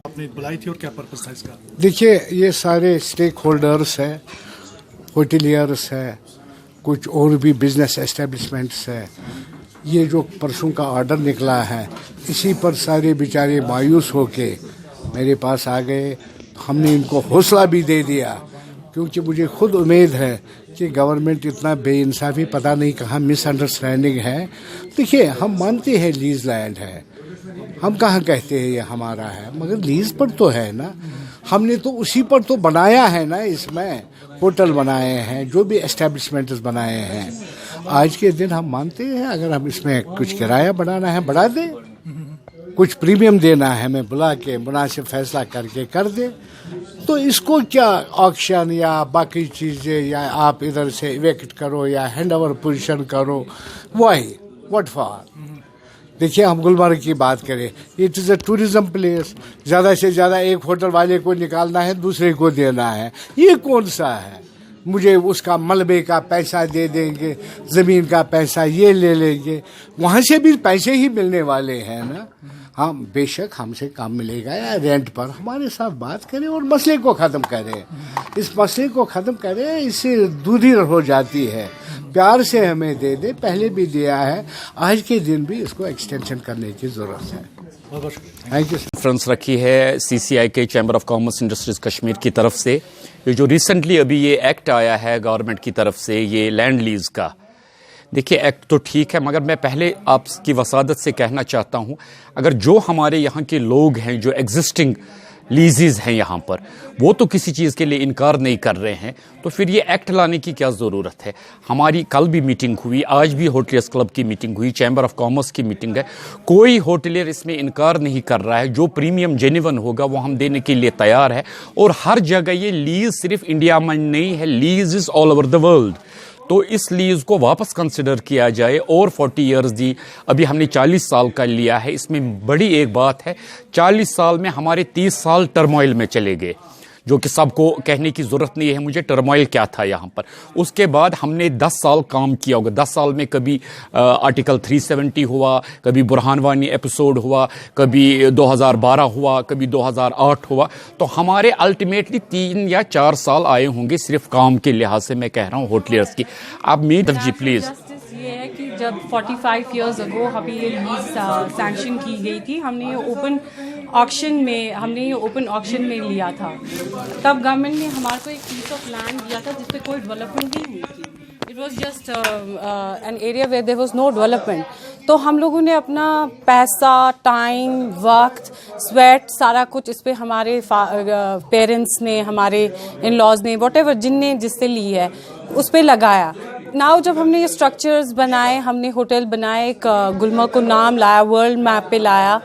आपने बुलाई थी और क्या पर्पस था इसका? देखिए, ये सारे स्टेक होल्डर्स हैं, होटलियर्स है, कुछ और भी बिजनेस एस्टेब्लिशमेंट्स है। ये जो परसों का ऑर्डर निकला है, इसी पर सारे बेचारे मायूस होके मेरे पास आ गए। हमने इनको हौसला भी दे दिया, क्योंकि मुझे खुद उम्मीद है कि गवर्नमेंट इतना बेइंसाफी पता नहीं कहाँ मिसअंडरस्टैंडिंग है। देखिए, हम मानते हैं लीज लैंड है, हम कहाँ कहते हैं ये हमारा है, मगर लीज पर तो है ना। हमने तो उसी पर तो बनाया है ना, इसमें होटल बनाए हैं, जो भी एस्टेब्लिशमेंट्स बनाए हैं। आज के दिन हम मानते हैं अगर हम इसमें कुछ किराया बढ़ाना है बढ़ा दे, कुछ प्रीमियम देना है हमें बुला के मुनासिब फैसला करके कर दे। तो इसको क्या ऑक्शन या बाकी चीज़ें या आप इधर से इवेक्ट करो या हैंड ओवर पोजीशन करो, वाई व्हाट फॉर। देखिए, हम गुलमर्ग की बात करें, it is a tourism place. ज़्यादा से ज़्यादा एक होटल वाले को निकालना है, दूसरे को देना है, ये कौन सा है? मुझे उसका मलबे का पैसा दे देंगे, ज़मीन का पैसा ये ले लेंगे, वहाँ से भी पैसे ही मिलने वाले हैं ना। हाँ, बेशक हमसे काम मिलेगा या रेंट पर, हमारे साथ बात करें और मसले को ख़त्म करें। इस मसले को ख़त्म करें, इससे दूरी हो जाती है। प्यार से हमें दे दे, पहले भी दिया है, आज के दिन भी इसको एक्सटेंशन करने की ज़रूरत है। Thank you. कॉन्फ्रेंस रखी है CCI के chamber of commerce industries Kashmir की तरफ से। ये जो रिसेंटली अभी ये एक्ट आया है गवर्नमेंट की तरफ से, ये लैंड लीज का, देखिए एक्ट तो ठीक है, मगर मैं पहले आपकी वसादत से कहना चाहता हूं, अगर जो हमारे यहाँ के लोग हैं जो एग्जिस्टिंग लीजेस हैं यहाँ पर, वो तो किसी चीज़ के लिए इनकार नहीं कर रहे हैं, तो फिर ये एक्ट लाने की क्या ज़रूरत है। हमारी कल भी मीटिंग हुई, आज भी होटलियर्स क्लब की मीटिंग हुई, चैम्बर ऑफ कॉमर्स की मीटिंग है, कोई होटलियर इसमें इनकार नहीं कर रहा है। जो प्रीमियम जेन्युइन होगा वो हम देने के लिए तैयार है। और हर जगह ये लीज सिर्फ इंडिया में नहीं है, lease is all over the world. तो इस लीज को वापस कंसिडर किया जाए और 40 इयर्स दी, अभी हमने 40 साल का लिया है। इसमें बड़ी एक बात है, 40 साल में हमारे 30 साल टर्मोइल में चले गए, जो कि सबको कहने की ज़रूरत नहीं है मुझे टर्मोइल क्या था यहाँ पर। उसके बाद हमने 10 साल काम किया होगा, 10 साल में कभी आर्टिकल 370 हुआ, कभी बुरहान वानी एपिसोड हुआ, कभी 2012 हुआ, कभी 2008 हुआ। तो हमारे अल्टीमेटली 3 या 4 साल आए होंगे सिर्फ काम के लिहाज से, मैं कह रहा हूँ होटलियर्स की। आप मीट जी प्लीज़। ये है कि जब 45 इयर्स अगो हमें ये लीज सैंक्शन की गई थी, हमने ये ओपन ऑक्शन में लिया था। तब गवर्नमेंट ने हमारे को एक पीस ऑफ लैंड दिया था जिस पे कोई डेवलपमेंट नहीं हुई थी। It was just an area where there was no development. तो हम लोगों ने अपना पैसा, टाइम, वक्त, स्वेट, सारा कुछ इस पे हमारे पेरेंट्स ने, हमारे इन लॉज ने, व्हाटएवर जिनने जिससे ली है, उस पे लगाया। नाउ जब हमने ये स्ट्रक्चर्स बनाए, हमने होटल बनाए, गुलमर्ग को नाम लाया, वर्ल्ड मैप पे लाया,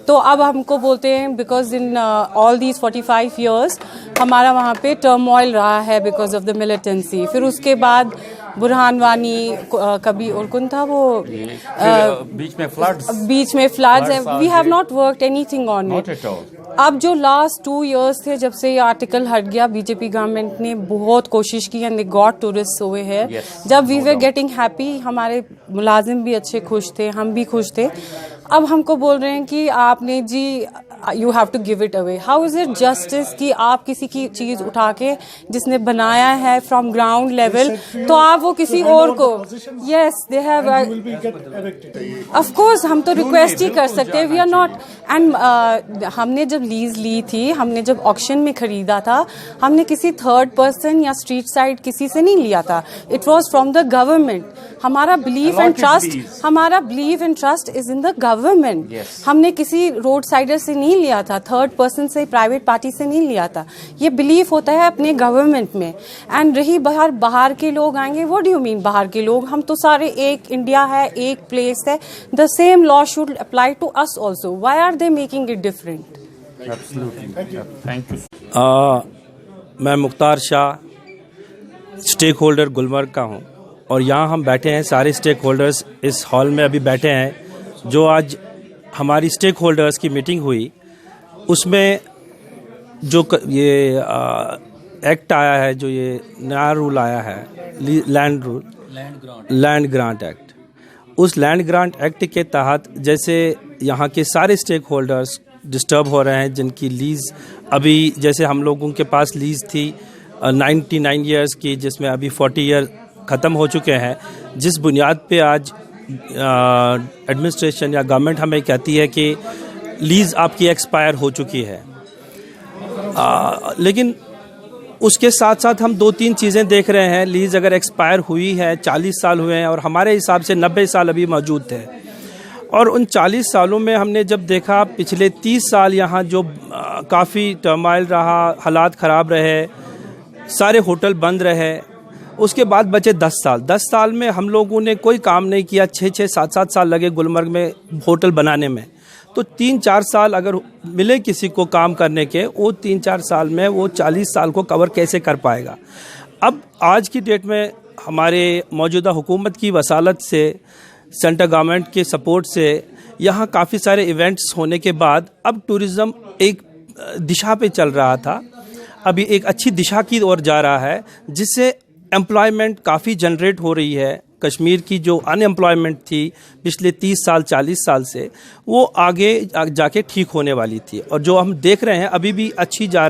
तो अब हमको बोलते हैं because in all these 45 years हमारा वहाँ पे टर्मोइल रहा है बिकॉज ऑफ द मिलिटेंसी। फिर उसके बाद बुरहान वानी कभी और कौन था वो बीच में फ्लड्स है। We have not worked anything on it. अब जो लास्ट 2 इयर्स थे जब से ये आर्टिकल हट गया, बीजेपी गवर्नमेंट ने बहुत कोशिश की एंड दे गॉट टूरिस्ट हुए हैं। जब वी वर गेटिंग हैप्पी, हमारे मुलाजिम भी अच्छे खुश थे, हम भी खुश थे। अब हमको बोल रहे हैं कि आपने जी you have to give it away. How is it justice कि आप किसी की चीज उठा के जिसने बनाया है फ्रॉम ग्राउंड लेवल, तो आप वो किसी और को, yes they have, of course हम तो रिक्वेस्ट ही कर सकते हैं, वी आर नॉट। एंड हमने जब लीज ली थी, हमने जब ऑक्शन में खरीदा था, हमने किसी थर्ड पर्सन या स्ट्रीट साइड किसी से नहीं लिया था, it was from the government. हमारा belief and trust is in the government. हमने किसी रोड साइडर से नहीं लिया था, थर्ड पर्सन से, प्राइवेट पार्टी से नहीं लिया था। ये बिलीफ होता है अपने गवर्नमेंट में। एंड रही बाहर के लोग आएंगे, व्हाट डू यू मीन बाहर के लोग? हम तो सारे एक इंडिया है, एक प्लेस है। The same law should apply to us also. Why are they making it different? Thank you. मैं मुख्तार शाह, स्टेक होल्डर गुलमर्ग का हूँ, और यहाँ हम बैठे हैं, सारे स्टेक होल्डर्स इस हॉल में अभी बैठे हैं। जो आज हमारी स्टेक होल्डर्स की मीटिंग हुई, उसमें जो ये एक्ट आया है, जो ये नया रूल आया है, लैंड ग्रांट एक्ट, उस लैंड ग्रांट एक्ट के तहत जैसे यहाँ के सारे स्टेक होल्डर्स डिस्टर्ब हो रहे हैं, जिनकी लीज़ अभी, जैसे हम लोगों के पास लीज़ थी 99 ईयर्स की, जिसमें अभी 40 ईयर ख़त्म हो चुके हैं, जिस बुनियाद पे आज एडमिनिस्ट्रेशन या गवर्नमेंट हमें कहती है कि लीज़ आपकी एक्सपायर हो चुकी है। लेकिन उसके साथ साथ हम 2-3 चीज़ें देख रहे हैं। लीज़ अगर एक्सपायर हुई है, 40 साल हुए हैं और हमारे हिसाब से 90 साल अभी मौजूद थे, और उन 40 सालों में हमने जब देखा पिछले 30 साल यहाँ जो काफ़ी टर्माइल रहा, हालात ख़राब रहे, सारे होटल बंद रहे, उसके बाद बचे 10 साल। 10 साल में हम लोगों ने कोई काम नहीं किया। 6-6, 7-7 साल लगे गुलमर्ग में होटल बनाने में। तो 3-4 साल अगर मिले किसी को काम करने के, वो 3-4 साल में वो 40 साल को कवर कैसे कर पाएगा। अब आज की डेट में हमारे मौजूदा हुकूमत की वसालत से, सेंट्रल गवर्नमेंट के सपोर्ट से यहाँ काफ़ी सारे इवेंट्स होने के बाद अब टूरिज़्म एक दिशा पे चल रहा था, अभी एक अच्छी दिशा की ओर जा रहा है, जिससे एम्प्लॉयमेंट काफ़ी जनरेट हो रही है। कश्मीर की जो अनएम्प्लॉयमेंट थी पिछले 30 साल 40 साल से, वो आगे जाके ठीक होने वाली थी, और जो हम देख रहे हैं अभी भी अच्छी जा रही